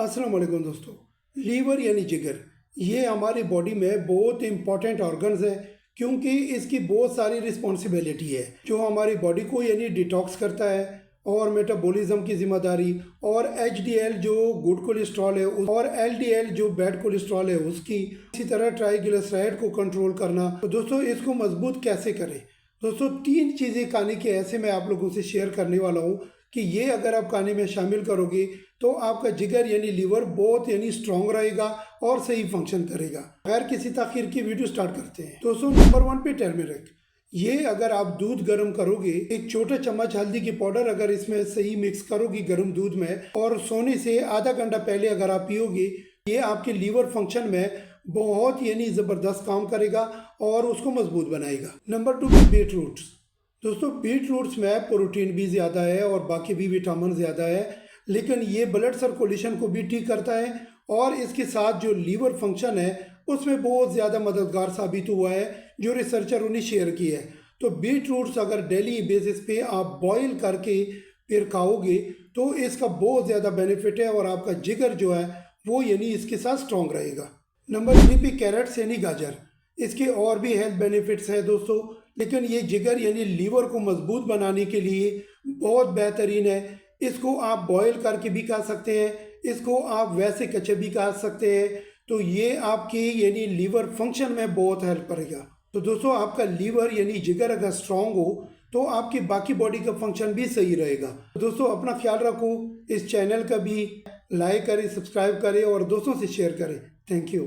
अस्सलाम वालेकुम दोस्तों। लीवर यानी जिगर, ये हमारी बॉडी में बहुत इंपॉर्टेंट ऑर्गन्स है क्योंकि इसकी बहुत सारी रिस्पॉन्सिबिलिटी है जो हमारी बॉडी को यानी डिटॉक्स करता है और मेटाबॉलिज्म की जिम्मेदारी और एचडीएल जो गुड कोलेस्ट्रॉल है और एलडीएल जो बैड कोलेस्ट्रॉल है उसकी, इसी तरह ट्राइग्लिसराइड को कंट्रोल करना। तो दोस्तों इसको मजबूत कैसे करें? दोस्तों तीन चीज़ें खाने के ऐसे मैं आप लोगों से शेयर करने वाला हूँ कि ये अगर आप खाने में शामिल करोगे तो आपका जिगर यानी लीवर बहुत यानी स्ट्रांग रहेगा और सही फंक्शन करेगा। बगैर किसी ताखीर की वीडियो स्टार्ट करते हैं। दोस्तों नंबर 1 पे टर्मेरिक। ये अगर आप दूध गर्म करोगे, एक छोटा चम्मच हल्दी की पाउडर अगर इसमें सही मिक्स करोगे गर्म दूध में और सोने से आधा घंटा पहले अगर आप पियोगे, ये आपके लीवर फंक्शन में बहुत यानी ज़बरदस्त काम करेगा और उसको मजबूत बनाएगा। नंबर 2 पे बीट रूट्स। दोस्तों बीट रूट्स में प्रोटीन भी ज़्यादा है और बाकी भी विटामिन ज़्यादा है, लेकिन ये ब्लड सर्कुलेशन को भी ठीक करता है और इसके साथ जो लीवर फंक्शन है उसमें बहुत ज़्यादा मददगार साबित हुआ है, जो रिसर्चरों ने शेयर किया है। तो बीट रूट्स अगर डेली बेसिस पे आप बॉईल करके फिर खाओगे तो इसका बहुत ज़्यादा बेनिफिट है और आपका जिगर जो है वो यानी इसके साथ स्ट्रॉन्ग रहेगा। नंबर 3 पे कैरेट्स यानी गाजर। इसके और भी हेल्थ बेनिफिट्स है दोस्तों, लेकिन ये जिगर यानी लीवर को मजबूत बनाने के लिए बहुत बेहतरीन है। इसको आप बॉईल करके भी खा सकते हैं, इसको आप वैसे कच्चे भी खा सकते हैं। तो ये आपके यानी लीवर फंक्शन में बहुत हेल्प करेगा। तो दोस्तों आपका लीवर यानी जिगर अगर स्ट्रांग हो तो आपकी बाकी बॉडी का फंक्शन भी सही रहेगा। तो दोस्तों अपना ख्याल रखो, इस चैनल का भी लाइक करें, सब्सक्राइब करें और दोस्तों से शेयर करें। Thank you.